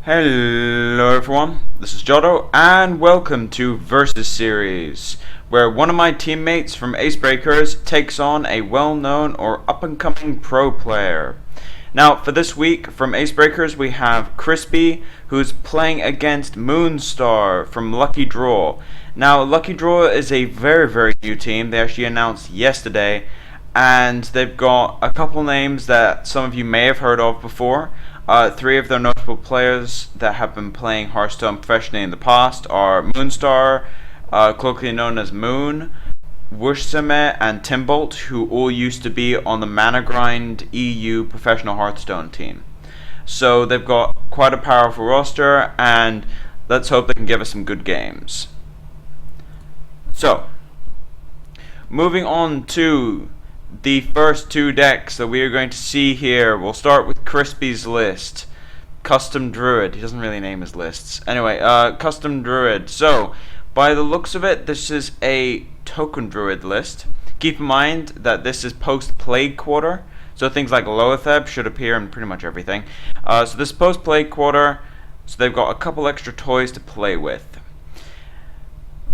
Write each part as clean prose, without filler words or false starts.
Hello everyone, this is Jotto and welcome to Versus Series, where one of my teammates from Acebreakers takes on a well-known or up-and-coming pro player. Now for this week from Acebreakers we have Crispy, who's playing against Moonstar from Luckydraw. Now Luckydraw is a very new team. They actually announced yesterday, and they've got a couple names that some of you may have heard of before. Three of their notable players that have been playing Hearthstone professionally in the past are Moonstar, colloquially known as Moon, Wushsame, and Timbolt, who all used to be on the Mana Grind EU professional Hearthstone team. So they've got quite a powerful roster, and let's hope they can give us some good games. So, moving on to the first two decks that we are going to see here. We'll start with Crispy's list. Custom Druid. He doesn't really name his lists. Anyway, Custom Druid. So, by the looks of it, this is a Token Druid list. Keep in mind that this is post-Plague Quarter, so things like Loatheb should appear in pretty much everything. So this is post-Plague Quarter, so they've got a couple extra toys to play with.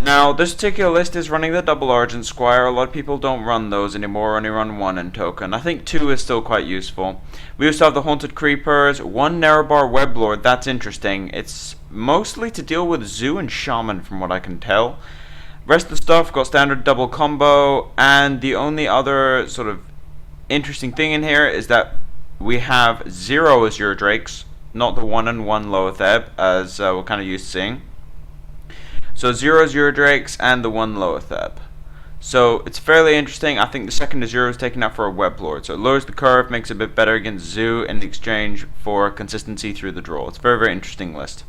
Now, this particular list is running the Double Argent Squire. A lot of people don't run those anymore, only run one in Token. I think two is still quite useful. We also have the Haunted Creepers, one Nerebar Weblord. That's interesting. It's mostly to deal with Zoo and Shaman from what I can tell. Rest of the stuff got standard double combo, and the only other sort of interesting thing in here is that we have 0 Azure Drakes, not the 1/1 Loatheb, as we're kind of used to seeing. So 0 Azure Drakes and the 1 Loatheb. So it's fairly interesting. I think the second Azure is taken out for a Weblord. So it lowers the curve, makes it a bit better against Zoo in exchange for consistency through the draw. It's a very interesting list.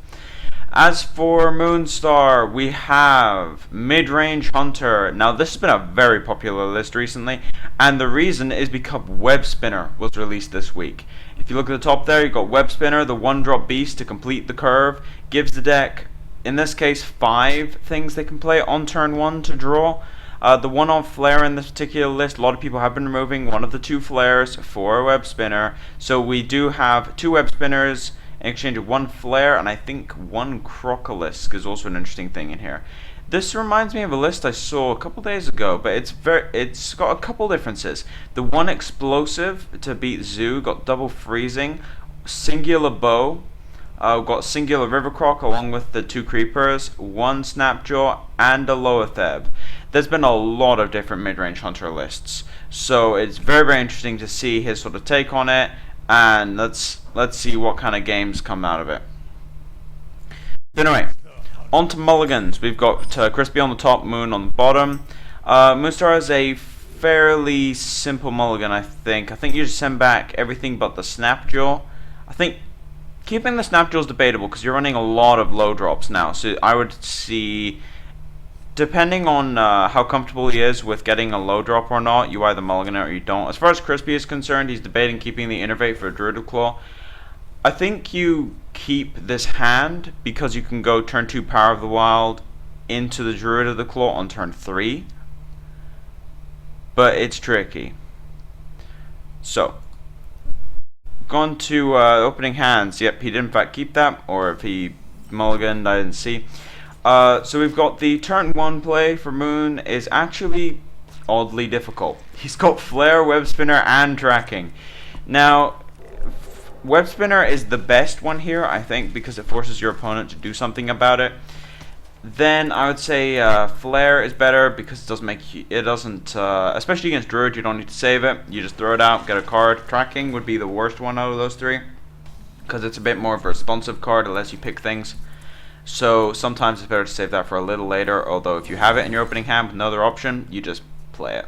As for Moonstar, we have Mid-Range Hunter. Now this has been a very popular list recently, and the reason is because Web Spinner was released this week. If you look at the top there, you've got Web Spinner, the 1-drop beast to complete the curve, gives the deck, in this case, 5 things they can play on turn 1 to draw. The one-off flare in this particular list, a lot of people have been removing one of the 2 flares for a Web Spinner. So we do have 2 Web Spinners in exchange of 1 flare, and I think 1 Crocolisk is also an interesting thing in here. This reminds me of a list I saw a couple days ago, but it's got a couple differences. The 1 explosive to beat Zoo got double freezing, singular bow. We've got Singular Rivercroc along with the 2 Creepers, 1 Snapjaw, and a Loatheb. There's been a lot of different mid-range hunter lists, so it's very interesting to see his sort of take on it, and let's see what kind of games come out of it. So anyway, on to mulligans. We've got Crispy on the top, Moon on the bottom. Moonstar is a fairly simple mulligan, I think. I think you just send back everything but the Snapjaw. I think keeping the Snapjaw is debatable because you're running a lot of low drops now, so I would see, depending on how comfortable he is with getting a low drop or not, you either mulligan it or you don't. As far as Crispy is concerned, he's debating keeping the Innervate for a Druid Claw. I think you keep this hand because you can go turn 2 Power of the Wild into the Druid of the Claw on turn 3, but it's tricky. So gone to opening hands. Yep, he did in fact keep that, or if he mulliganed, I didn't see. So we've got the turn 1 play for Moon is actually oddly difficult. He's got Flare, Web Spinner, and Tracking. Now, Web Spinner is the best one here, I think, because it forces your opponent to do something about it. Then I would say Flare is better because it doesn't, especially against Druid, you don't need to save it. You just throw it out, get a card. Tracking would be the worst one out of those 3 because it's a bit more of a responsive card, it lets you pick things. So sometimes it's better to save that for a little later, although if you have it in your opening hand with no other option, you just play it.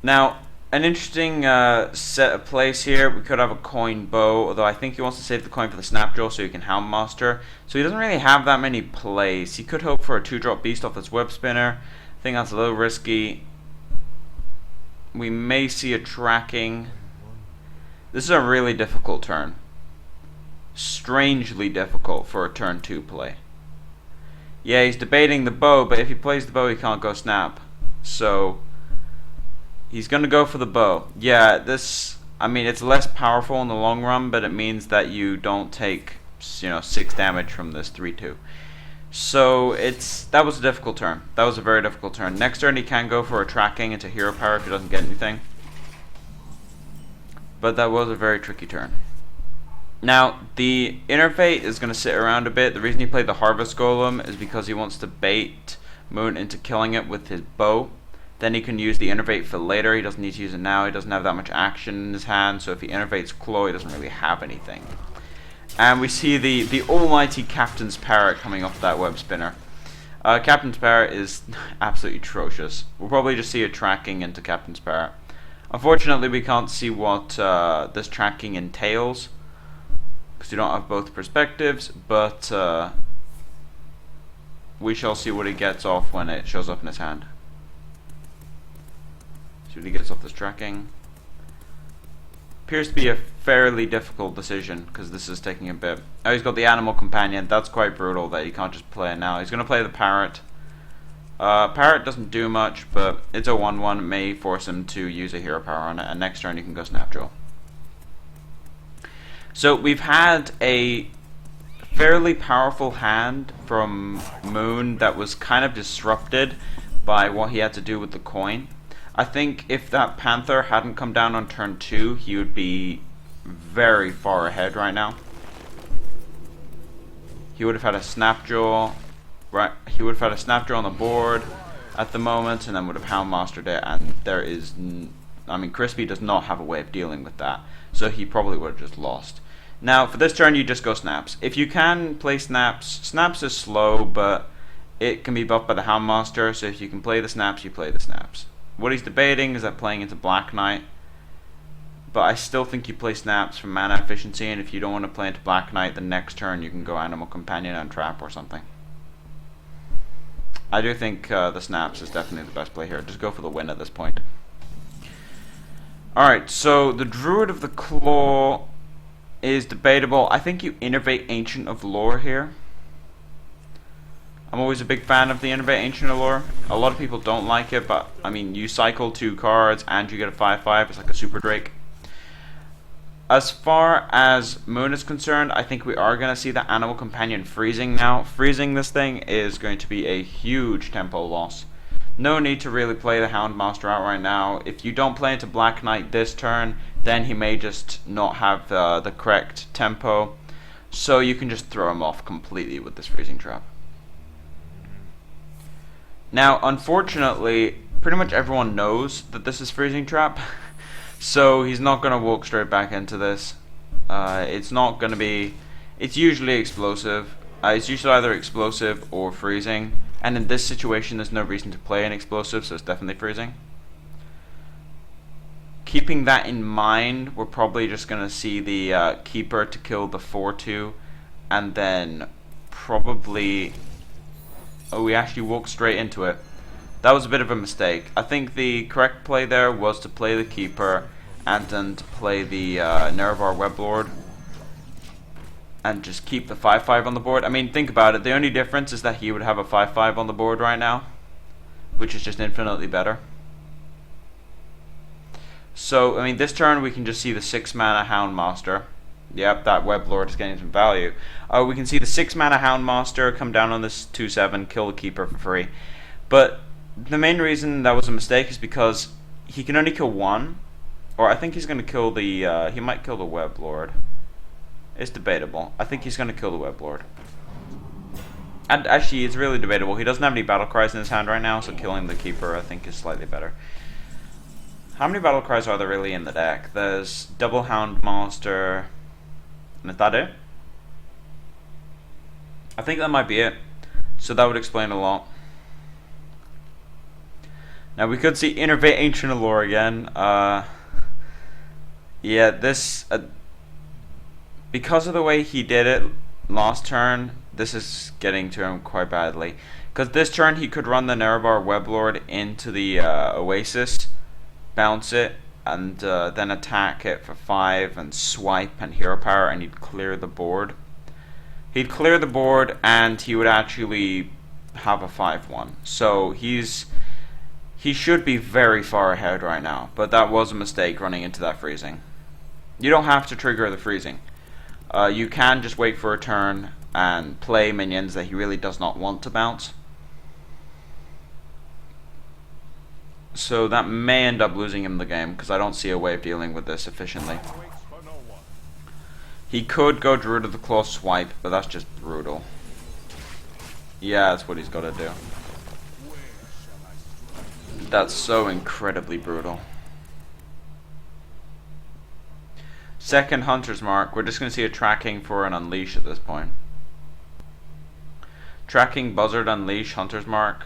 Now, an interesting set of plays here. We could have a coin bow, although I think he wants to save the coin for the Snapjaw so he can Houndmaster. So he doesn't really have that many plays. He could hope for a 2-drop beast off this Web Spinner. I think that's a little risky. We may see a tracking. This is a really difficult turn. Strangely difficult for a turn 2 play. Yeah, he's debating the bow, but if he plays the bow he can't go snap. So he's gonna go for the bow. Yeah, this I mean, it's less powerful in the long run, but it means that you don't take, 6 damage from this 3/2. So that was a difficult turn. That was a very difficult turn. Next turn he can go for a tracking into hero power if he doesn't get anything. But that was a very tricky turn. Now, the Innervate is going to sit around a bit. The reason he played the Harvest Golem is because he wants to bait Moon into killing it with his bow. Then he can use the Innervate for later. He doesn't need to use it now. He doesn't have that much action in his hand, so if he Innervates Claw, he doesn't really have anything. And we see the almighty Captain's Parrot coming off that web spinner. Captain's Parrot is absolutely atrocious. We'll probably just see a tracking into Captain's Parrot. Unfortunately, we can't see what this tracking entails, because we don't have both perspectives, but we shall see what he gets off when it shows up in his hand. See what he gets off this tracking. Appears to be a fairly difficult decision, because this is taking a bit. Oh, he's got the Animal Companion. That's quite brutal that you can't just play it now. He's going to play the Parrot. Parrot doesn't do much, but it's a 1/1. It may force him to use a hero power on it, and next turn he can go Snapjaw. So we've had a fairly powerful hand from Moon that was kind of disrupted by what he had to do with the coin. I think if that Panther hadn't come down on turn 2, he would be very far ahead right now. He would have had a Snapjaw, right? He would have had a Snapjaw on the board at the moment, and then would have Houndmastered it. And there is, I mean, Crispy does not have a way of dealing with that, so he probably would have just lost. Now, for this turn, you just go Snaps. If you can play Snaps, Snaps is slow, but it can be buffed by the Houndmaster, so if you can play the Snaps, you play the Snaps. What he's debating is that playing into Black Knight, but I still think you play Snaps for mana efficiency, and if you don't want to play into Black Knight, the next turn you can go Animal Companion and Trap or something. I do think the Snaps is definitely the best play here. Just go for the win at this point. Alright, so the Druid of the Claw is debatable. I think you Innervate Ancient of Lore here. I'm always a big fan of the Innervate Ancient of Lore. A lot of people don't like it, but I mean, you cycle 2 cards and you get a 5/5. It's like a Super Drake. As far as Moon is concerned, I think we are going to see the Animal Companion freezing now. Freezing this thing is going to be a huge tempo loss. No need to really play the Houndmaster out right now. If you don't play into Black Knight this turn, then he may just not have the correct tempo. So you can just throw him off completely with this freezing trap. Now, unfortunately, pretty much everyone knows that this is freezing trap. So he's not going to walk straight back into this. It's not going to be... It's usually explosive. It's usually either explosive or freezing. And in this situation, there's no reason to play an explosive, so it's definitely freezing. Keeping that in mind, we're probably just going to see the Keeper to kill the 4/2. And then probably... Oh, we actually walked straight into it. That was a bit of a mistake. I think the correct play there was to play the Keeper and then to play the Nerevar Weblord and just keep the 5/5 on the board. I mean, think about it. The only difference is that he would have a 5/5 on the board right now, which is just infinitely better. So, I mean, this turn we can just see the 6 mana Houndmaster. Yep, that Weblord is getting some value. We can see the 6 mana Houndmaster come down on this 2/7, kill the Keeper for free. But the main reason that was a mistake is because he can only kill 1. Or I think he's going to kill the... he might kill the Weblord. It's debatable. I think he's going to kill the Weblord. And actually, it's really debatable. He doesn't have any battle cries in his hand right now, so killing the Keeper I think is slightly better. How many battle cries are there really in the deck? There's double Houndmaster... And is that it? I think that might be it. So that would explain a lot. Now we could see Innervate Ancient of Lore again. Yeah, this... because of the way he did it last turn, this is getting to him quite badly. Because this turn he could run the Nerevar Weblord into the Oasis, bounce it, and then attack it for 5 and swipe and hero power, and he'd clear the board. He'd clear the board and he would actually have a 5/1. So he should be very far ahead right now, but that was a mistake running into that freezing. You don't have to trigger the freezing. You can just wait for a turn and play minions that he really does not want to bounce. So that may end up losing him the game, because I don't see a way of dealing with this efficiently. He could go Druid of the Claw swipe, but that's just brutal. Yeah, that's what he's got to do. That's so incredibly brutal. Second Hunter's Mark, we're just going to see a tracking for an Unleash at this point. Tracking Buzzard Unleash Hunter's Mark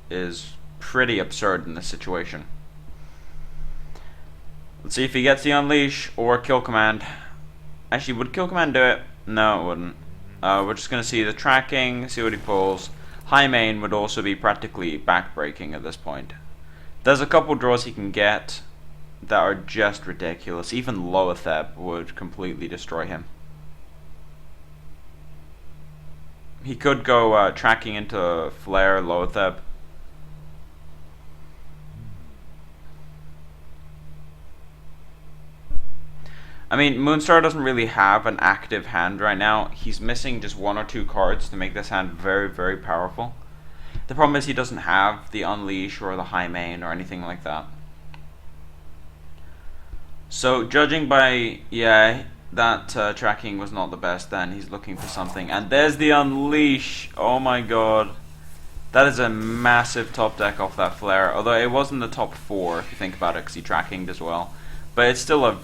is pretty absurd in this situation. Let's see if he gets the Unleash or Kill Command. Actually, would Kill Command do it? No, it wouldn't. We're just going to see the tracking, see what he pulls. High main would also be practically backbreaking at this point. There's a couple draws he can get that are just ridiculous. Even low aceb would completely destroy him. He could go tracking into Flare, low aceb. I mean, Moonstar doesn't really have an active hand right now. He's missing just 1 or 2 cards to make this hand very, very powerful. The problem is he doesn't have the Unleash or the High Main or anything like that. So, judging by, yeah, that tracking was not the best then. He's looking for something. And there's the Unleash. Oh my god. That is a massive top deck off that Flare. Although it wasn't the top 4, if you think about it, because he trackinged as well. But it's still a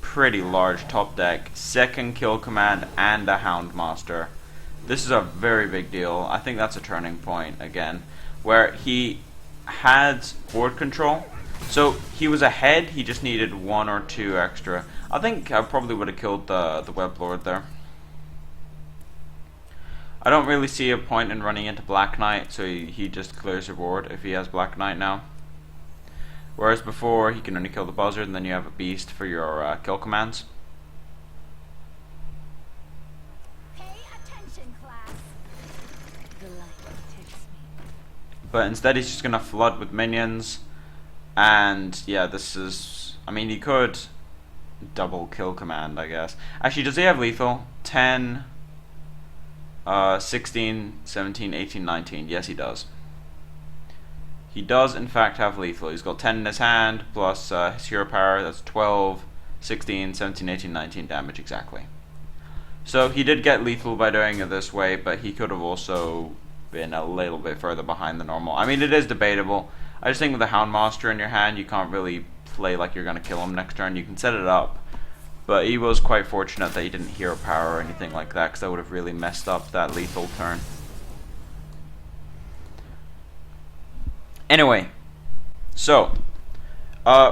pretty large top deck. Second Kill Command and a Houndmaster. This is a very big deal. I think that's a turning point again, where he had board control. So he was ahead, he just needed 1 or 2 extra. I think I probably would have killed the Web Lord there. I don't really see a point in running into Black Knight, so he just clears your board if he has Black Knight now. Whereas before, he can only kill the Buzzard, and then you have a Beast for your kill commands. Pay attention, class. The light takes me. But instead, he's just going to flood with minions. And yeah, this is... I mean, he could double kill command, I guess. Actually, does he have lethal? 10, 16, 17, 18, 19. Yes, he does. He does, in fact, have lethal. He's got 10 in his hand, plus his hero power. That's 12, 16, 17, 18, 19 damage, exactly. So he did get lethal by doing it this way, but he could have also been a little bit further behind the normal. I mean, it is debatable. I just think with the Houndmaster in your hand, you can't really play like you're going to kill him next turn. You can set it up, but he was quite fortunate that he didn't hero power or anything like that, because that would have really messed up that lethal turn. Anyway, so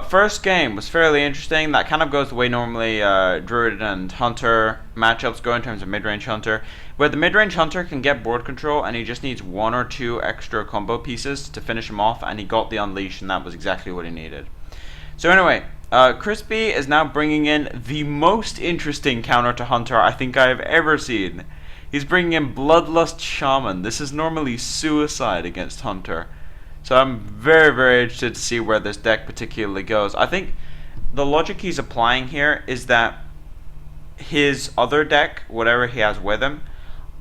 first game was fairly interesting. That kind of goes the way normally Druid and Hunter matchups go in terms of mid-range Hunter, where the mid-range Hunter can get board control and he just needs 1 or 2 extra combo pieces to finish him off, and he got the Unleash, and that was exactly what he needed. So anyway, Crispy is now bringing in the most interesting counter to Hunter I think I have ever seen. He's bringing in Bloodlust Shaman. This is normally suicide against Hunter. So I'm very, very interested to see where this deck particularly goes. I think the logic he's applying here is that his other deck, whatever he has with him,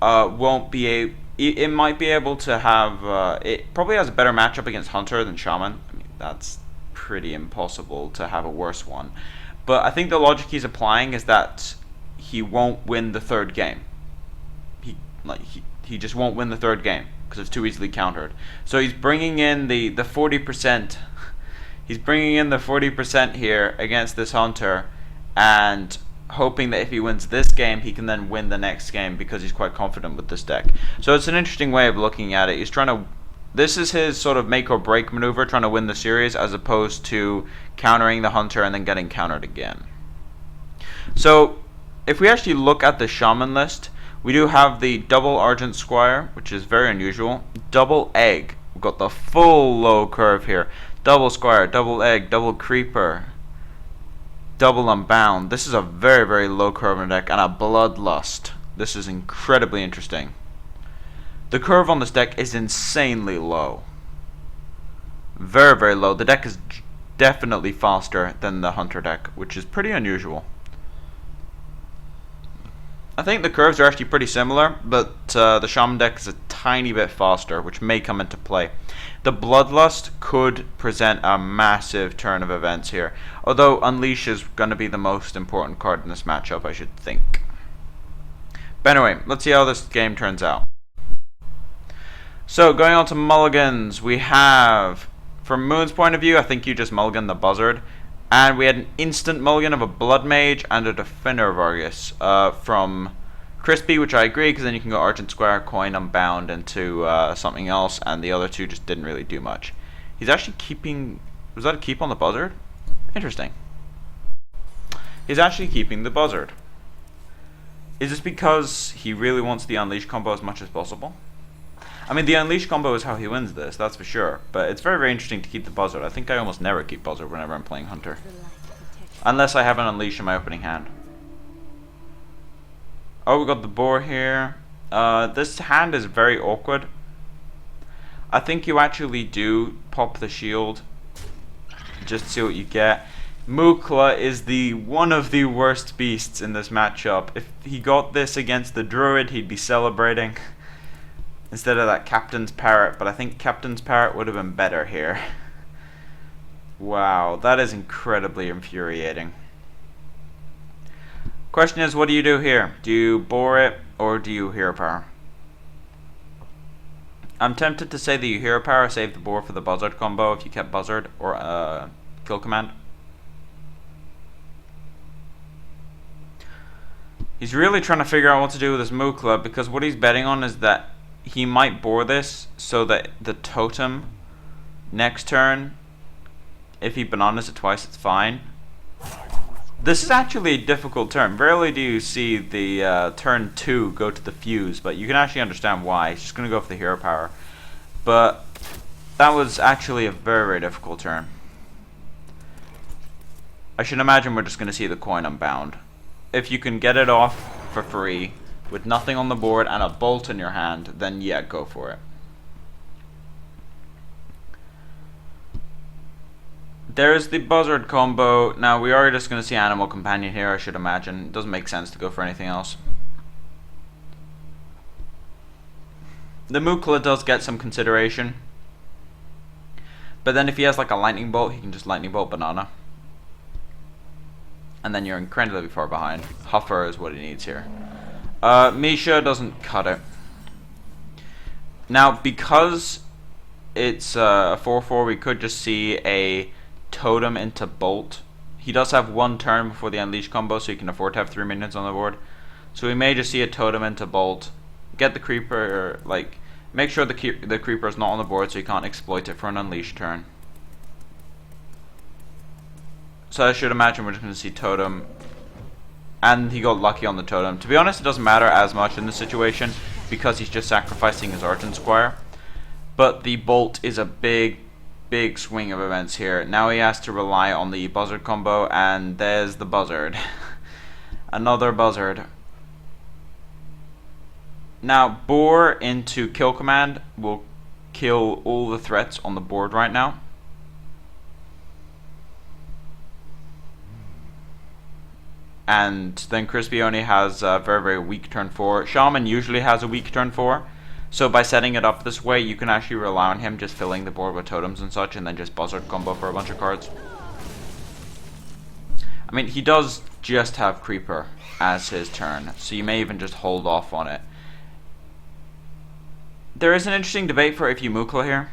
won't be it might be able to have it probably has a better matchup against Hunter than Shaman. I mean, that's pretty impossible to have a worse one. But I think the logic he's applying is that he won't win the third game. He just won't win the third game, because it's too easily countered. So he's bringing in the 40%. He's bringing in the 40% here against this Hunter, and hoping that if he wins this game, he can then win the next game, because he's quite confident with this deck. So it's an interesting way of looking at it. He's trying to... This is his sort of make or break maneuver, trying to win the series, as opposed to countering the Hunter and then getting countered again. So if we actually look at the Shaman list, we do have the double Argent Squire, which is very unusual. Double Egg. We've got the full low curve here. Double Squire, double Egg, double Creeper, double Unbound. This is a very, very low curve in the deck, and a Bloodlust. This is incredibly interesting. The curve on this deck is insanely low. Very, very low. The deck is definitely faster than the Hunter deck, which is pretty unusual. I think the curves are actually pretty similar, but the Shaman deck is a tiny bit faster, which may come into play. The Bloodlust could present a massive turn of events here, although Unleash is going to be the most important card in this matchup, I should think. But anyway, let's see how this game turns out. So, going on to mulligans, we have, from Moon's point of view, I think you just mulligan the Buzzard. And we had an instant mulligan of a Blood Mage and a Defender Vargas from Crispy, which I agree, because then you can go Argent Square, Coin, Unbound into something else, and the other two just didn't really do much. He's actually keeping... Was that a keep on the Buzzard? Interesting. He's actually keeping the Buzzard. Is this because he really wants the Unleash combo as much as possible? I mean, the Unleash combo is how he wins this, that's for sure. But it's very, very interesting to keep the Buzzard. I think I almost never keep Buzzard whenever I'm playing Hunter. Unless I have an Unleash in my opening hand. Oh, we got the boar here. This hand is very awkward. I think you actually do pop the shield. Just to see what you get. Mukla is one of the worst beasts in this matchup. If he got this against the Druid, he'd be celebrating. Instead of that Captain's Parrot, but I think Captain's Parrot would have been better here. Wow, that is incredibly infuriating. Question is, what do you do here? Do you bore it, or do you hero power? I'm tempted to say that you hero power, save the boar for the Buzzard combo if you kept Buzzard, or kill command. He's really trying to figure out what to do with this Mukla, because what he's betting on is that he might bore this so that the totem next turn, if he bananas it twice, it's fine. This is actually a difficult turn. Rarely do you see the turn 2 go to the fuse, but you can actually understand why. He's just going to go for the hero power. But that was actually a very, very difficult turn. I should imagine we're just going to see the coin unbound. If you can get it off for free, with nothing on the board and a bolt in your hand, then yeah, go for it. There's the Buzzard combo. Now we are just going to see Animal Companion here, I should imagine. It doesn't make sense to go for anything else. The Mukla does get some consideration. But then if he has like a Lightning Bolt, he can just Lightning Bolt Banana. And then you're incredibly far behind. Huffer is what he needs here. Misha doesn't cut it. Now, because it's a 4/4, we could just see a Totem into Bolt. He does have one turn before the Unleash combo, so he can afford to have 3 minions on the board. So we may just see a Totem into Bolt. Get the Creeper, like, make sure the Creeper is not on the board so you can't exploit it for an Unleash turn. So I should imagine we're just going to see Totem. And he got lucky on the Totem. To be honest, it doesn't matter as much in this situation because he's just sacrificing his Argent Squire. But the Bolt is a big, big swing of events here. Now he has to rely on the Buzzard combo, and there's the Buzzard. Another Buzzard. Now, Boar into Kill Command will kill all the threats on the board right now. And then Crispy only has a very, very weak turn 4. Shaman usually has a weak turn 4. So by setting it up this way, you can actually rely on him just filling the board with totems and such, and then just Buzzard combo for a bunch of cards. I mean, he does just have Creeper as his turn, so you may even just hold off on it. There is an interesting debate for if you Mukla here.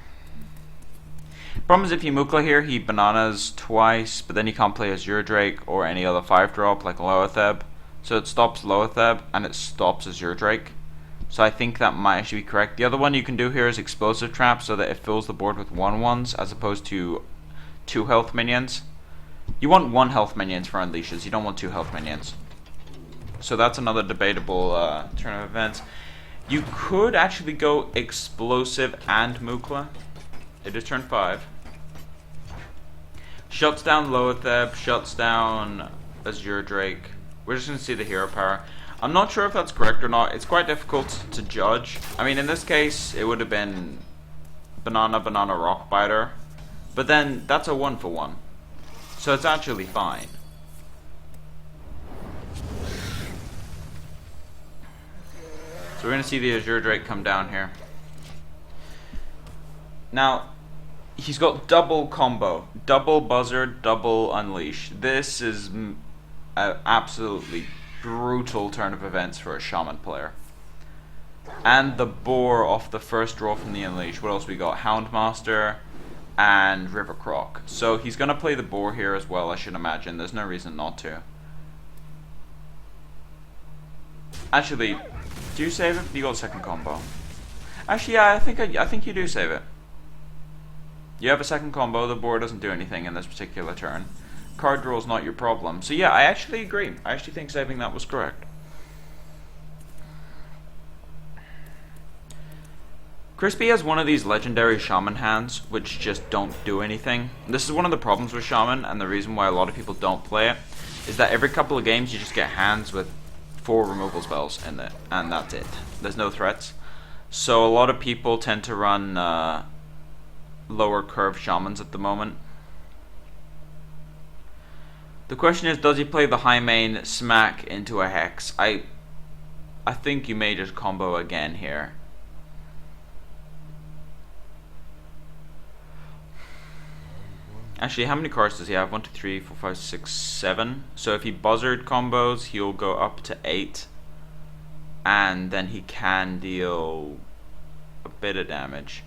Problem is, if you Mukla here, he bananas twice, but then he can't play Azure Drake or any other 5-drop like Loetheb. So it stops Loetheb and it stops Azure Drake. So I think that might actually be correct. The other one you can do here is Explosive Trap, so that it fills the board with 1/1s as opposed to 2 health minions. You want 1 health minions for Unleashes, you don't want 2 health minions. So that's another debatable turn of events. You could actually go Explosive and Mukla. It is turn 5. Shuts down Loetheb, shuts down Azure Drake. We're just going to see the hero power. I'm not sure if that's correct or not. It's quite difficult to judge. I mean, in this case, it would have been Banana, Banana, Rock Biter. But then, that's a 1-for-1. So it's actually fine. So we're going to see the Azure Drake come down here. Now, he's got double combo. Double Buzzard, double Unleash. This is an absolutely brutal turn of events for a Shaman player. And the boar off the first draw from the Unleash. What else we got? Houndmaster and River Croc. So he's going to play the boar here as well, I should imagine. There's no reason not to. Actually, do you save it? You got a second combo. Actually, yeah, I think you do save it. You have a second combo, the board doesn't do anything in this particular turn. Card draw is not your problem. So yeah, I actually agree. I actually think saving that was correct. Crispy has one of these legendary Shaman hands, which just don't do anything. This is one of the problems with Shaman, and the reason why a lot of people don't play it, is that every couple of games you just get hands with 4 removal spells in it, and that's it. There's no threats. So a lot of people tend to run lower curve Shamans at the moment. The question is, does he play the high main smack into a Hex? I think you may just combo again here. Actually, how many cards does he have? 1, 2, 3, 4, 5, 6, 7. So if he Buzzard combos, he'll go up to 8. And then he can deal a bit of damage.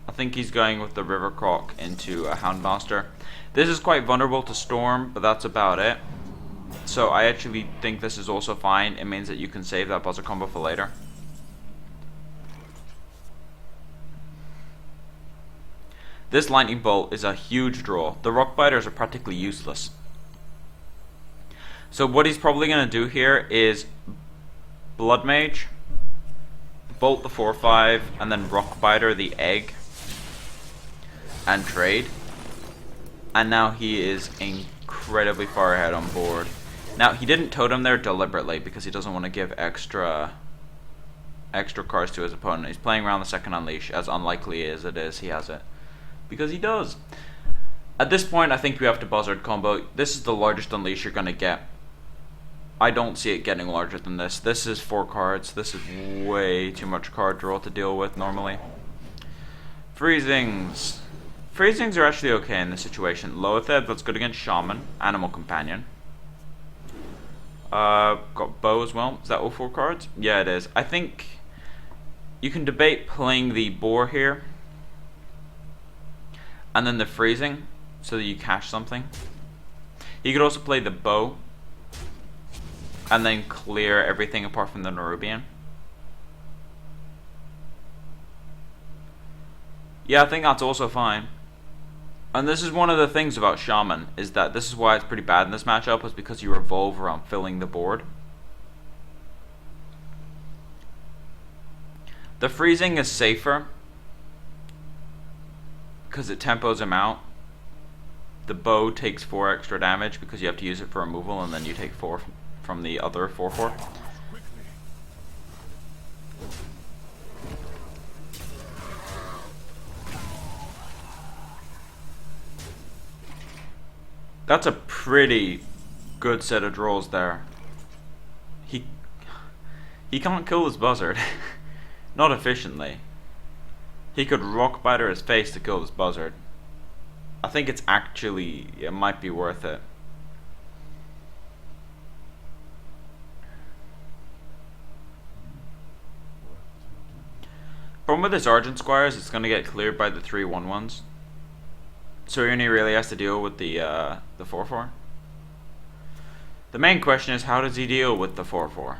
I think he's going with the River Croc into a Houndmaster. This is quite vulnerable to Storm, but that's about it. So I actually think this is also fine. It means that you can save that Buzzard combo for later. This Lightning Bolt is a huge draw. The Rock Biters are practically useless. So what he's probably going to do here is Blood Mage, Bolt the 4/5, and then Rock Biter the Egg, and trade. And now he is incredibly far ahead on board. Now he didn't totem there deliberately because he doesn't want to give extra cards to his opponent. He's playing around the second Unleash, as unlikely as it is he has it. Because he does. At this point, I think we have to Buzzard combo. This is the largest Unleash you're going to get. I don't see it getting larger than this. This is 4 cards. This is way too much card draw to deal with normally. Freezings. Freezings are actually okay in this situation. Loatheb, that's good against Shaman. Animal Companion. Got Bow as well. Is that all 4 cards? Yeah, it is. I think you can debate playing the Boar here. And then the Freezing, so that you cash something. You could also play the Bow. And then clear everything apart from the Nerubian. Yeah, I think that's also fine. And this is one of the things about Shaman, is that this is why it's pretty bad in this matchup, is because you revolve around filling the board. The Freezing is safer, because it tempos him out. The Bow takes 4 extra damage because you have to use it for removal, and then you take 4 from the other 4/4. That's a pretty good set of draws there. He can't kill his Buzzard. Not efficiently. He could Rock Biter his face to kill this Buzzard. I think it's actually, it might be worth it. Problem with this Argent Squire is it's going to get cleared by the 3 1/1s. So he only really has to deal with the 4/4. The main question is, how does he deal with the 4/4?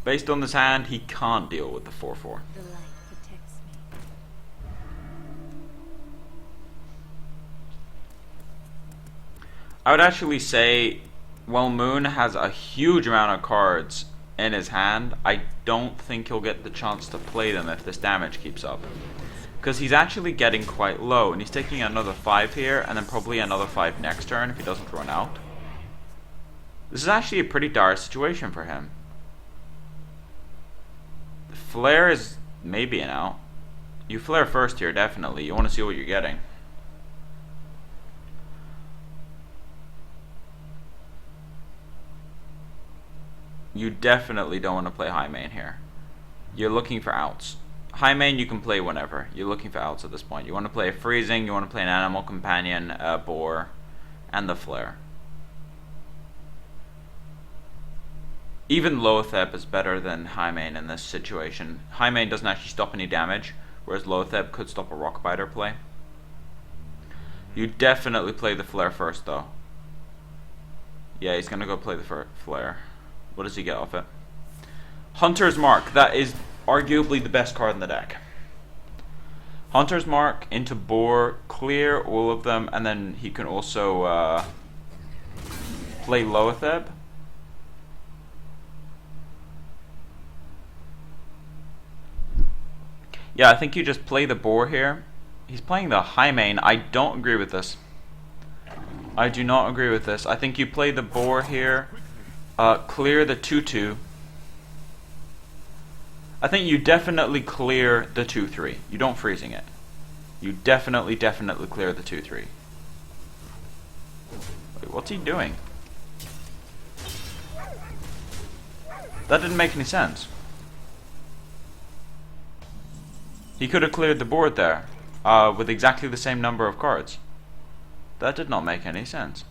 Based on this hand, he can't deal with the 4/4. The light protects me. I would actually say, while Moon has a huge amount of cards in his hand, I don't think he'll get the chance to play them if this damage keeps up. Because he's actually getting quite low, and he's taking another 5 here, and then probably another 5 next turn if he doesn't run out. This is actually a pretty dire situation for him. The Flare is maybe an out. You Flare first here, definitely. You want to see what you're getting. You definitely don't want to play high main here. You're looking for outs. High main you can play whenever. You're looking for outs at this point. You want to play a freezing, you want to play an animal companion, a boar, and the flare. Even Loatheb is better than high main in this situation. High main doesn't actually stop any damage, whereas Loatheb could stop a rockbiter play. You definitely play the flare first though. Yeah, he's gonna go play the flare. What does he get off it? Hunter's Mark. That is arguably the best card in the deck. Hunter's Mark into boar, clear all of them, and then he can also play Loatheb. Yeah, I think you just play the boar here. He's playing the high main. I don't agree with this. I do not agree with this. I think you play the boar here, clear the 2-2. I think you definitely clear the 2-3. You don't freezing it. You definitely clear the 2-3. Wait, what's he doing? That didn't make any sense. He could have cleared the board there with exactly the same number of cards. That did not make any sense.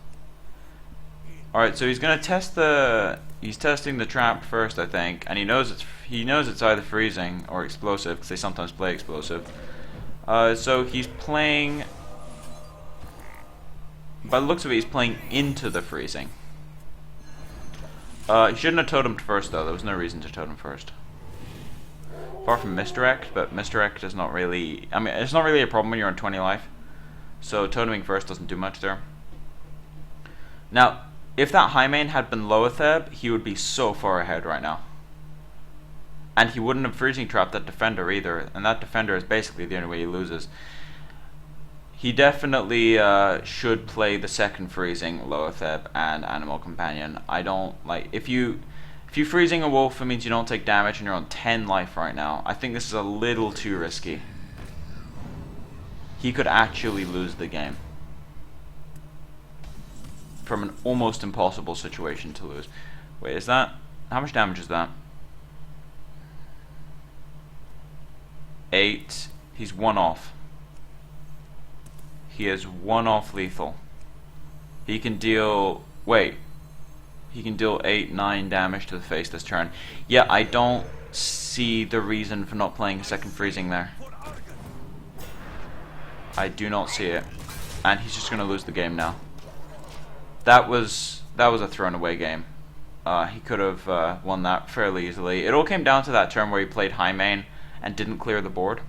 Alright, so he's gonna test the... He's testing the trap first, I think, and he knows it's either freezing or explosive, because they sometimes play explosive. So he's playing... By the looks of it, he's playing into the freezing. He shouldn't have totemed first, though. There was no reason to totem first. Apart from misdirect, but misdirect is not really... I mean, it's not really a problem when you're on 20 life. So toteming first doesn't do much there. Now, if that high main had been Loatheb, he would be so far ahead right now. And he wouldn't have freezing trapped that defender either, and that defender is basically the only way he loses. He definitely should play the second freezing, Loatheb and Animal Companion. I don't like... If you freezing a wolf, it means you don't take damage and you're on 10 life right now. I think this is a little too risky. He could actually lose the game. From an almost impossible situation to lose. Wait, is that... How much damage is that? 8. He's 1 off. He is 1 off lethal. He can deal... Wait. He can deal 8, 9 damage to the face this turn. Yeah, I don't see the reason for not playing a second freezing there. I do not see it. And he's just going to lose the game now. That was a thrown away game. He could have won that fairly easily. It all came down to that turn where he played high main and didn't clear the board.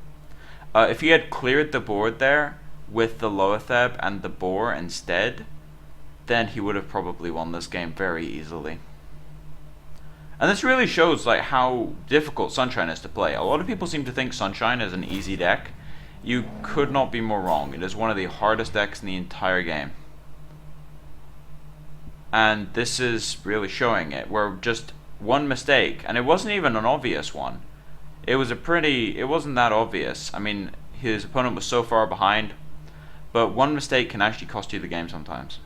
If he had cleared the board there with the Loatheb and the boar instead, then he would have probably won this game very easily. And this really shows like how difficult Sunshine is to play. A lot of people seem to think Sunshine is an easy deck. You could not be more wrong. It is one of the hardest decks in the entire game. And this is really showing it, where just one mistake, and it wasn't even an obvious one. It wasn't that obvious. I mean, his opponent was so far behind, but one mistake can actually cost you the game sometimes.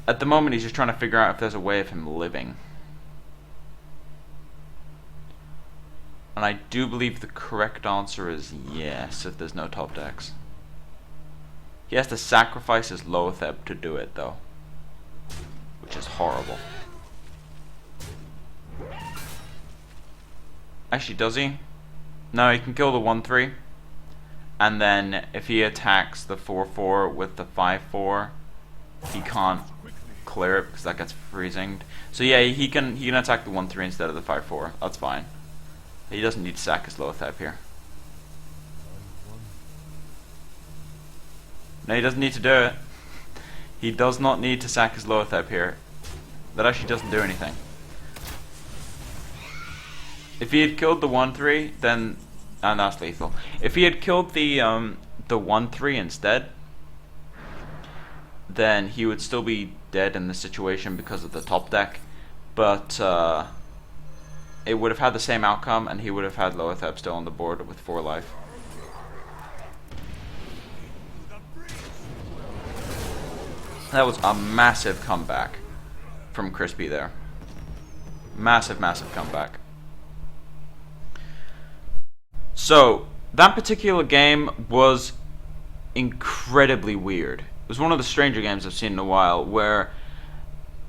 At the moment, he's just trying to figure out if there's a way of him living. And I do believe the correct answer is yes, if there's no top decks. He has to sacrifice his Loatheb to do it, though. Which is horrible. Actually, does he? No, he can kill the 1-3. And then, if he attacks the 4-4 with the 5-4, he can't clear it because that gets freezing. So yeah, he can attack the 1-3 instead of the 5-4. That's fine. He doesn't need to sack his Loatheb here. No, he doesn't need to do it. He does not need to sack his Loatheb here. That actually doesn't do anything. If he had killed the 1-3, then... And that's lethal. If he had killed the 1-3 instead, then he would still be dead in this situation because of the top deck. But it would have had the same outcome, and he would have had Loatheb still on the board with 4 life. That was a massive comeback. from Crispy there. Massive, massive comeback. So, that particular game was incredibly weird. It was one of the stranger games I've seen in a while, where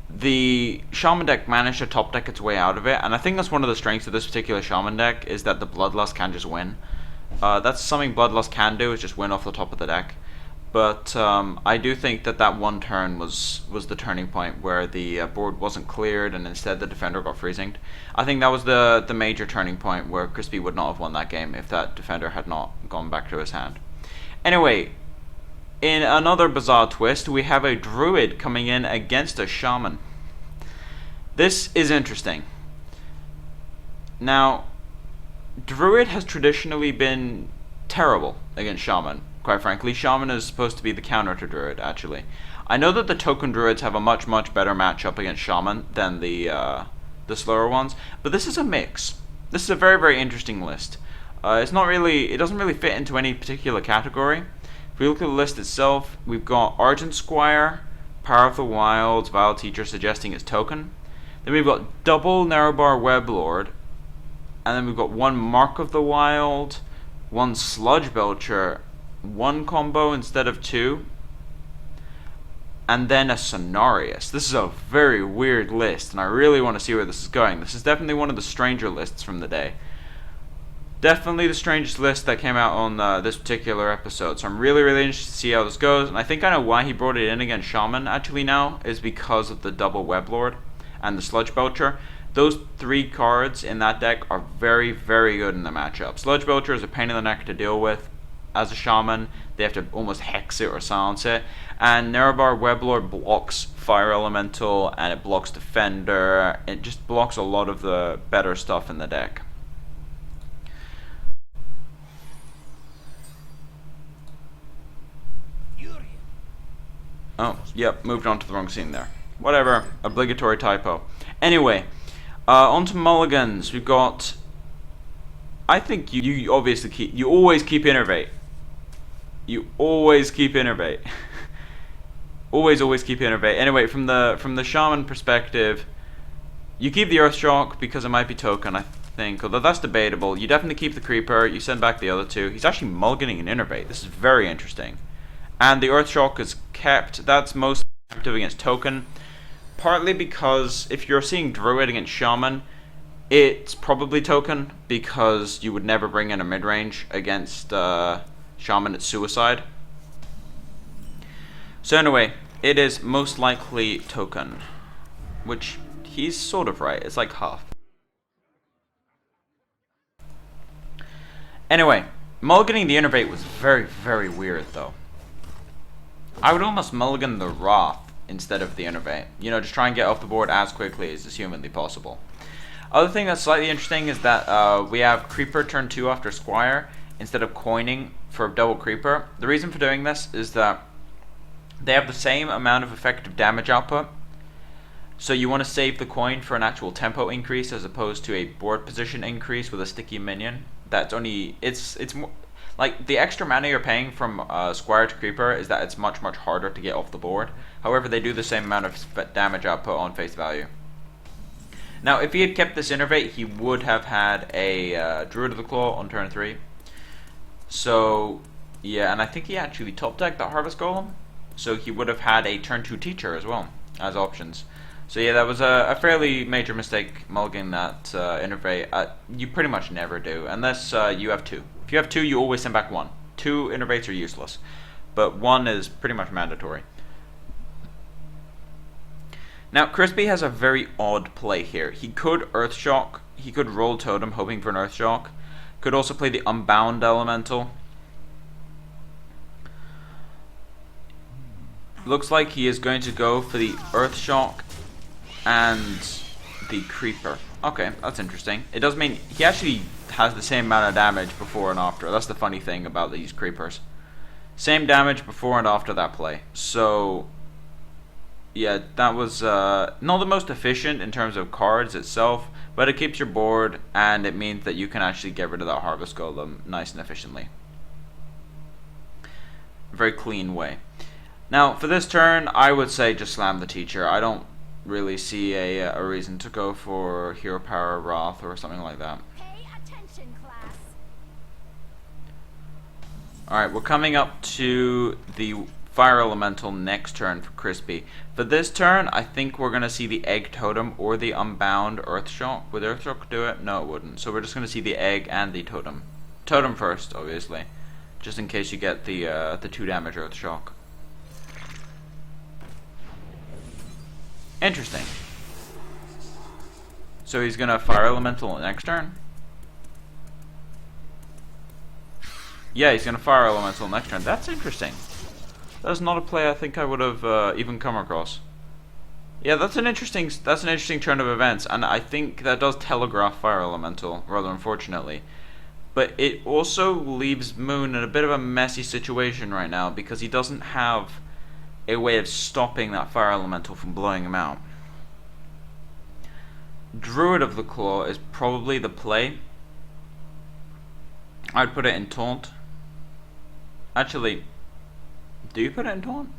the Shaman deck managed to top deck its way out of it, and I think that's one of the strengths of this particular Shaman deck, is that the Bloodlust can just win. That's something Bloodlust can do, is just win off the top of the deck. But I do think that that one turn was the turning point where the board wasn't cleared and instead the defender got freezing. I think that was the major turning point where Crispy would not have won that game if that defender had not gone back to his hand. Anyway, in another bizarre twist, we have a Druid coming in against a Shaman. This is interesting. Now, Druid has traditionally been terrible against Shaman. Quite frankly, Shaman is supposed to be the counter to Druid, actually. I know that the token Druids have a much, much better matchup against Shaman than the slower ones, but this is a mix. This is a very, very interesting list. It doesn't really fit into any particular category. If we look at the list itself, we've got Argent Squire, Power of the Wilds, Vile Teacher suggesting it's token. Then we've got double Narrowbar Weblord, and then we've got one Mark of the Wild, one Sludge Belcher, one combo instead of two, and then a Cenarius. This is a very weird list, and I really want to see where this is going. This is definitely one of the stranger lists from the day. Definitely the strangest list that came out on this particular episode, so I'm really, really interested to see how this goes, and I think I know why he brought it in against Shaman, actually now, is because of the double Weblord and the Sludge Belcher. Those three cards in that deck are very, very good in the matchup. Sludge Belcher is a pain in the neck to deal with. As a Shaman, they have to almost hex it or silence it. And Narrowbar Weblord blocks Fire Elemental, and it blocks Defender. It just blocks a lot of the better stuff in the deck. Oh, yep, moved on to the wrong scene there. Whatever, obligatory typo. Anyway, on to mulligans. We've got... I think you obviously you always keep Innervate. You always keep Innervate. always keep Innervate. Anyway, from the Shaman perspective, you keep the Earthshock because it might be token, I think. Although that's debatable. You definitely keep the Creeper. You send back the other two. He's actually mulliganing an Innervate. This is very interesting. And the Earthshock is kept. That's most effective against token. Partly because if you're seeing Druid against Shaman, it's probably token because you would never bring in a mid-range against Shaman at Suicide. So anyway, it is most likely token, which he's sort of right. It's like half. Anyway, mulliganing the Innervate was very, very weird though. I would almost mulligan the Wrath instead of the Innervate. You know, just try and get off the board as quickly as is humanly possible. Other thing that's slightly interesting is that we have Creeper turn 2 after Squire instead of coining for double Creeper. The reason for doing this is that they have the same amount of effective damage output, so you want to save the coin for an actual tempo increase as opposed to a board position increase with a sticky minion. That's only it's more like the extra mana you're paying from Squire to Creeper is that it's much harder to get off the board. However, they do the same amount of damage output on face value. Now, if he had kept this Innervate, he would have had a Druid of the Claw on turn 3. So, yeah, and I think he actually top decked that Harvest Golem. So he would have had a turn 2 Teacher as well, as options. So yeah, that was a fairly major mistake, mulliganing that Innervate. You pretty much never do, unless you have 2. If you have 2, you always send back 1. 2 Innervates are useless, but 1 is pretty much mandatory. Now, Crispy has a very odd play here. He could Earthshock, he could roll Totem hoping for an Earthshock, could also play the Unbound Elemental. Looks like he is going to go for the Earthshock and the Creeper. Okay, that's interesting. It does mean he actually has the same amount of damage before and after. That's the funny thing about these Creepers. Same damage before and after that play. So, yeah, that was not the most efficient in terms of cards itself, but it keeps your board, and it means that you can actually get rid of that Harvest Golem nice and efficiently. Very clean way. Now, for this turn, I would say just slam the Teacher. I don't really see a reason to go for Hero Power Wrath or something like that. Pay attention, class. Alright, we're coming up to the Fire Elemental next turn for Crispy. For this turn, I think we're going to see the Egg Totem or the Unbound Earthshock. Would Earthshock do it? No, it wouldn't. So we're just going to see the Egg and the Totem. Totem first, obviously. Just in case you get the 2 damage Earthshock. Interesting. So he's going to Fire Elemental next turn? Yeah, he's going to Fire Elemental next turn. That's interesting. That's not a play I think I would have even come across. Yeah, that's an interesting turn of events, and I think that does telegraph Fire Elemental, rather unfortunately. But it also leaves Moon in a bit of a messy situation right now, because he doesn't have a way of stopping that Fire Elemental from blowing him out. Druid of the Claw is probably the play. I'd put it in Taunt. Actually, do you put it in Taunt?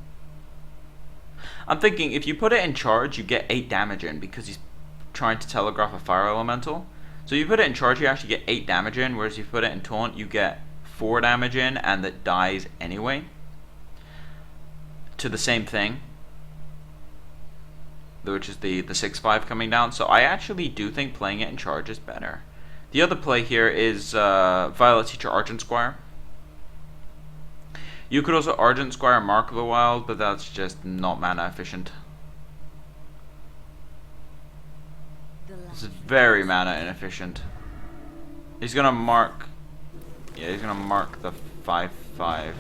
I'm thinking if you put it in Charge, you get 8 damage in because he's trying to telegraph a Fire Elemental. So you put it in Charge, you actually get 8 damage in, whereas if you put it in Taunt, you get 4 damage in, and it dies anyway. To the same thing, which is the 6/5 coming down. So I actually do think playing it in Charge is better. The other play here is Violet Teacher Argent Squire. You could also Argent Squire Mark of the Wild, but that's just not mana efficient. This is very mana inefficient. He's gonna mark. Yeah, he's gonna mark the 5/5.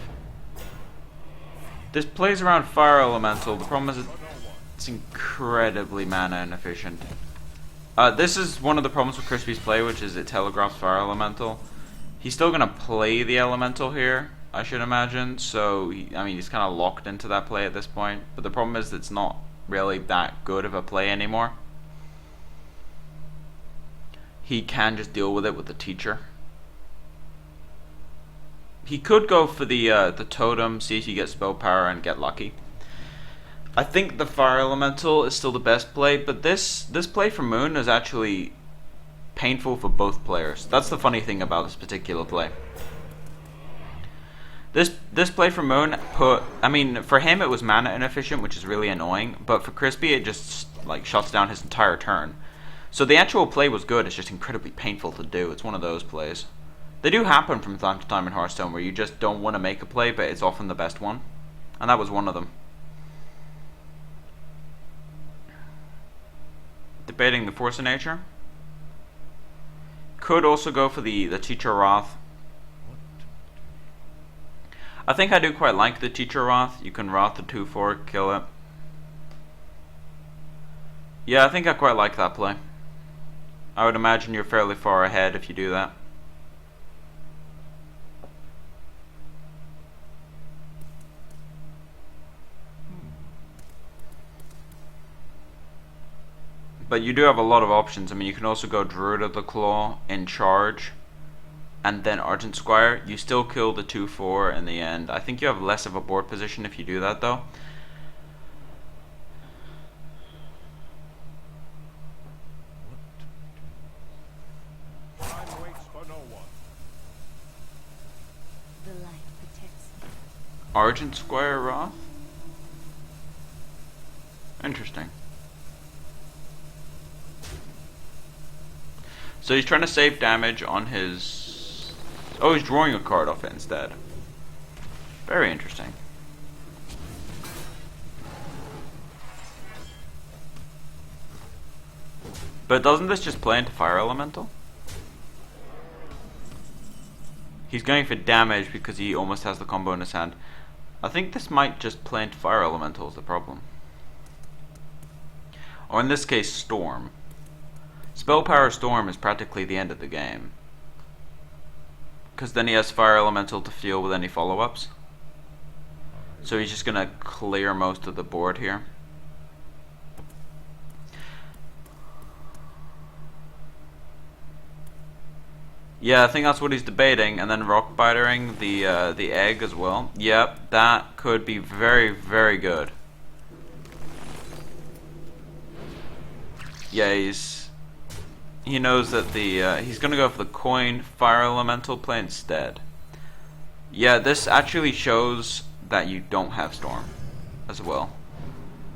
This plays around Fire Elemental. The problem is it's incredibly mana inefficient. This is one of the problems with Crispy's play, which is it telegraphs Fire Elemental. He's still gonna play the Elemental here, I should imagine. So he's kind of locked into that play at this point. But the problem is it's not really that good of a play anymore. He can just deal with it with the Teacher. He could go for the Totem, see if he gets spell power and get lucky. I think the Fire Elemental is still the best play, but this play for Moon is actually painful for both players. That's the funny thing about this particular play. This play for Moon for him it was mana inefficient, which is really annoying, but for Crispy it just like shuts down his entire turn. So the actual play was good, it's just incredibly painful to do. It's one of those plays. They do happen from time to time in Hearthstone where you just don't want to make a play, but it's often the best one. And that was one of them. Debating the Force of Nature. Could also go for the Teacher Wrath. I think I do quite like the Teacher Wrath. You can Wrath the 2/4, kill it. Yeah, I think I quite like that play. I would imagine you're fairly far ahead if you do that. But you do have a lot of options. I mean, you can also go Druid of the Claw in Charge, and then Argent Squire. You still kill the 2/4 in the end. I think you have less of a board position if you do that, though. Time waits for no one. The light protects me. Argent Squire Wrath? Interesting. So he's trying to save damage on his... Oh, he's drawing a card off it instead. Very interesting. But doesn't this just play into Fire Elemental? He's going for damage because he almost has the combo in his hand. I think this might just play into Fire Elemental is the problem. Or in this case, Storm. Spell Power Storm is practically the end of the game. Because then he has Fire Elemental to deal with any follow-ups. So he's just going to clear most of the board here. Yeah, I think that's what he's debating, and then rock bitering the egg as well. Yep, that could be very, very good. Yeah, he knows that he's gonna go for the coin fire elemental play instead. Yeah, this actually shows that you don't have storm as well.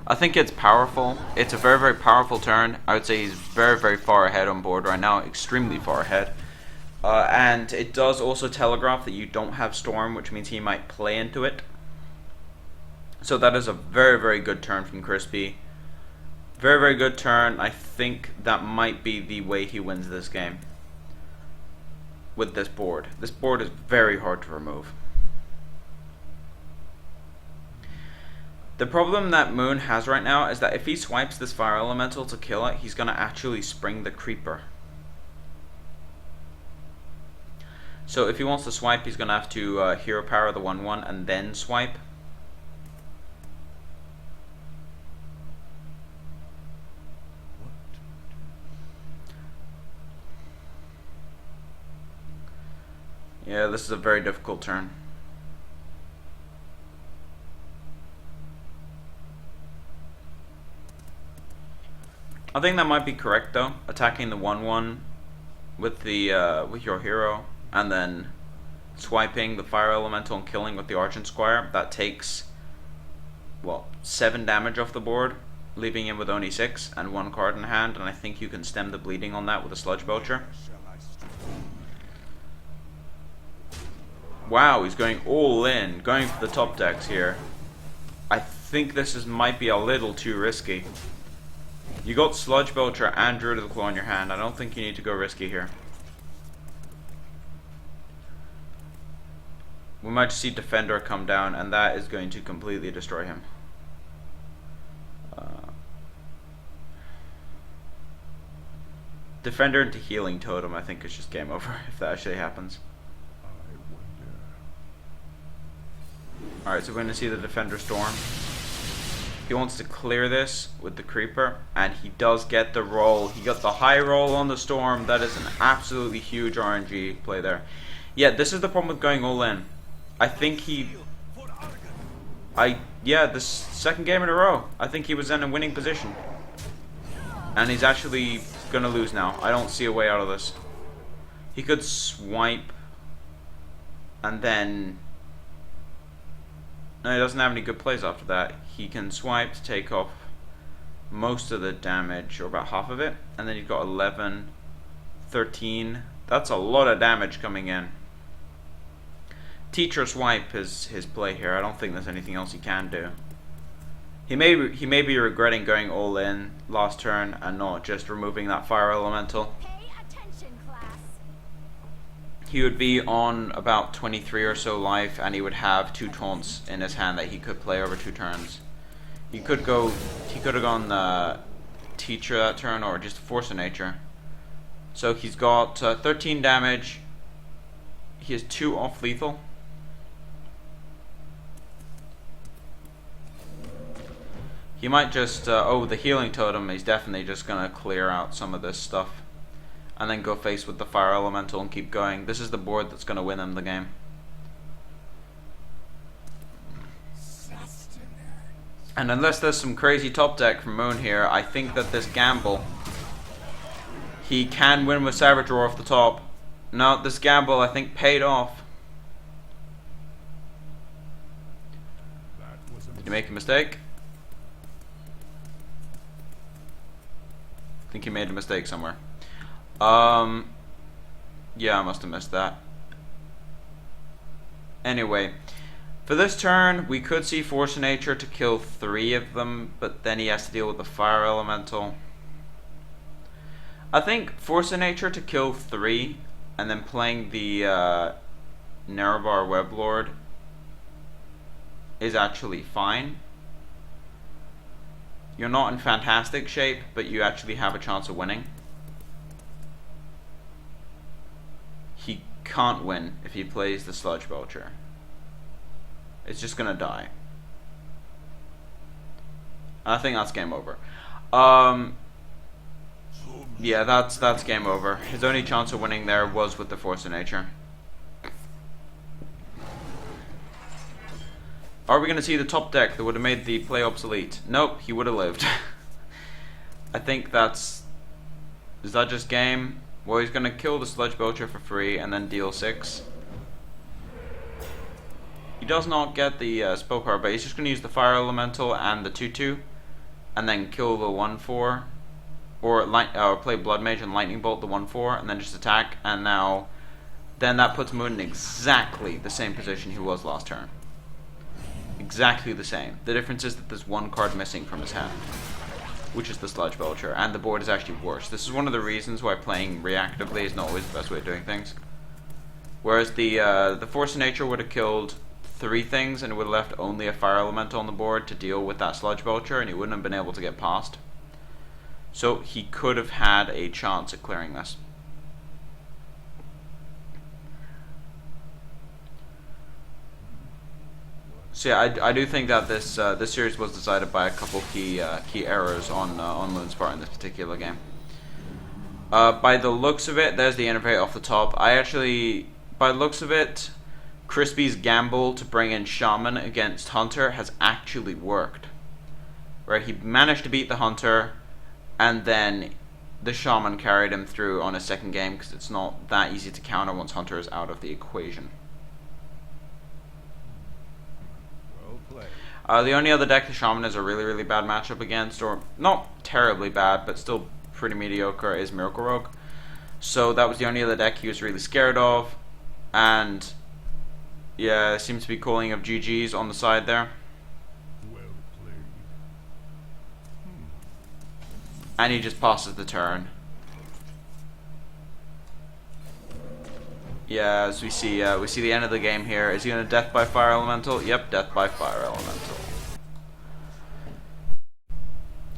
I think it's powerful. It's a very, very powerful turn. I would say he's very, very far ahead on board right now, extremely far ahead. And it does also telegraph that you don't have storm, which means he might play into it. So that is a very, very good turn from Crispy. Very, very good turn. I think that might be the way he wins this game with this board. This board is very hard to remove. The problem that Moon has right now is that if he swipes this fire elemental to kill it, he's going to actually spring the creeper. So if he wants to swipe, he's going to have to hero power the 1/1 and then swipe. Yeah, this is a very difficult turn. I think that might be correct though. Attacking the 1/1 with the with your hero, and then swiping the fire elemental and killing with the Argent Squire. That takes, well, 7 damage off the board, leaving him with only 6 and 1 card in hand. And I think you can stem the bleeding on that with a Sludge Belcher. Wow, he's going all in, going for the top decks here. I think this might be a little too risky. You got Sludge Belcher and Druid of the Claw in your hand. I don't think you need to go risky here. We might see Defender come down, and that is going to completely destroy him. Defender into Healing Totem, I think it's just game over if that actually happens. Alright, so we're going to see the Defender Storm. He wants to clear this with the Creeper, and he does get the roll. He got the high roll on the Storm. That is an absolutely huge RNG play there. Yeah, this is the problem with going all in. I think this second game in a row, I think he was in a winning position. And he's actually going to lose now. I don't see a way out of this. He could swipe, and then... No, he doesn't have any good plays after that. He can swipe to take off most of the damage, or about half of it, and then you've got 11, 13. That's a lot of damage coming in. Teacher swipe is his play here. I don't think there's anything else he can do. He may be regretting going all in last turn and not just removing that fire elemental. He would be on about 23 or so life, and he would have 2 taunts in his hand that he could play over 2 turns. He could have gone Teacher that turn, or just Force of Nature. So he's got 13 damage. He has 2 off lethal. He might just the Healing Totem. He's definitely just gonna clear out some of this stuff, and then go face with the fire elemental and keep going. This is the board that's going to win him the game. And unless there's some crazy top deck from Moon here, I think that this gamble, he can win with Saboteur off the top. No, this gamble I think paid off. Did he make a mistake? I think he made a mistake somewhere. Yeah, I must have missed that. Anyway, for this turn, we could see Force of Nature to kill 3 of them, but then he has to deal with the Fire Elemental. I think Force of Nature to kill 3, and then playing the Nerevar Weblord is actually fine. You're not in fantastic shape, but you actually have a chance of winning. He can't win if he plays the Sludge Belcher. It's just gonna die. I think that's game over. Yeah, that's game over. His only chance of winning there was with the Force of Nature. Are we going to see the top deck that would have made the play obsolete? Nope, he would have lived. I think that's Is that just game? Well, he's gonna kill the Sludge Belcher for free and then deal 6. He does not get the spell power, but he's just gonna use the Fire Elemental and the 2/2 and then kill the 1/4. Or play Blood Mage and Lightning Bolt the 1/4 and then just attack, and then that puts Moon in exactly the same position he was last turn. Exactly the same. The difference is that there's one card missing from his hand, which is the Sludge Belcher, and the board is actually worse. This is one of the reasons why playing reactively is not always the best way of doing things. Whereas the Force of Nature would have killed 3 things and it would have left only a Fire Elemental on the board to deal with that Sludge Belcher, and he wouldn't have been able to get past. So he could have had a chance at clearing this. So yeah, I do think that this series was decided by a couple key errors on Moonstar in this particular game. By the looks of it, there's the Innervate off the top. By the looks of it, Crispy's gamble to bring in Shaman against Hunter has actually worked. Right, he managed to beat the Hunter, and then the Shaman carried him through on his second game because it's not that easy to counter once Hunter is out of the equation. The only other deck the Shaman is a really bad matchup against, or not terribly bad, but still pretty mediocre, is Miracle Rogue. So that was the only other deck he was really scared of, and yeah, seems to be calling of GG's on the side there. Well played. And he just passes the turn. Yeah, as we see the end of the game here. Is he gonna Death by Fire Elemental? Yep, Death by Fire Elemental.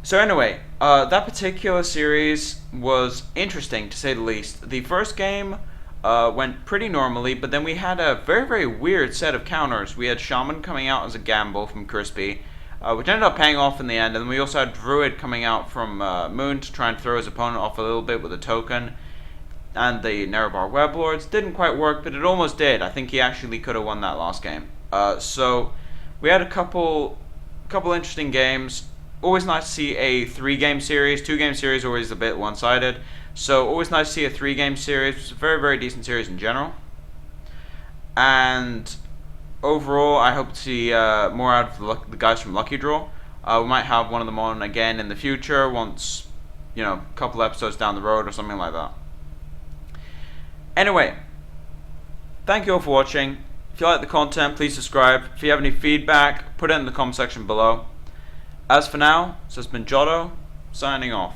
So anyway, that particular series was interesting to say the least. The first game went pretty normally, but then we had a very weird set of counters. We had Shaman coming out as a gamble from Crispy, which ended up paying off in the end, and then we also had Druid coming out from Moon to try and throw his opponent off a little bit with a token. And the Nerebar Weblords didn't quite work, but it almost did. I think he actually could have won that last game. So we had a couple interesting games. Always nice to see a 3-game series. 2-game series always a bit one-sided. So always nice to see a 3-game series. It's a very decent series in general. And overall, I hope to see more out of the guys from Luckydraw. We might have one of them on again in the future, once, you know, a couple episodes down the road or something like that. Anyway, thank you all for watching. If you like the content, please subscribe. If you have any feedback, put it in the comment section below. As for now, this has been Jotto, signing off.